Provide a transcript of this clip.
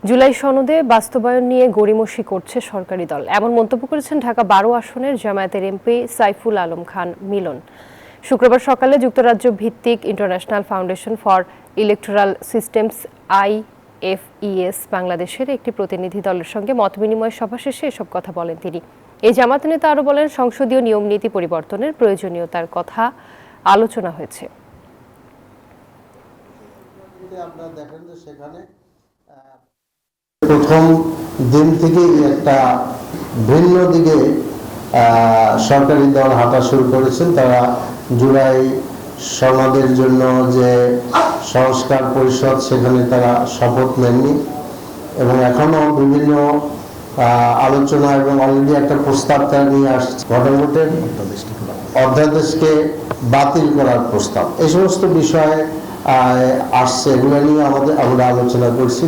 জুলাই সনদে বাস্তবায়ন নিয়ে গড়িমসি করছে সরকারি দল, এমন মন্তব্য করেছেন ঢাকা 12 আসনের জামায়াতের এমপি সাইফুল আলম খান মিলন। শুক্রবার সকালে যুক্তরাজ্য ভিত্তিক international foundation for electoral systems IFES বাংলাদেশের একটি প্রতিনিধি দলের সঙ্গে মতবিনিময় সভা শেষে এসব কথা বলেন তিনি। এই জামায়াত নেতা আরও বলেন, সংসদীয় নিয়মনীতি পরিবর্তনের প্রয়োজনীয়তার কথা আলোচনা হয়েছে। আপনারা দেখেন যে সেখানে প্রথম দিন থেকেই একটা ভিন্ন দিকে সরকারি দল হাঁটা শুরু করেছেন। তারা জুলাই সনদের জন্য যে সংস্কার পরিষদ, সেখানে তারা শপথ নেননি এবং এখনো বিভিন্ন আলোচনা এবং অলরেডি একটা প্রস্তাব তারা নিয়ে আসছে, গণভোটের অধ্যাদেশকে বাতিল করার প্রস্তাব। এই সমস্ত বিষয়ে আসছে, এগুলো নিয়ে আমরা আলোচনা করছি।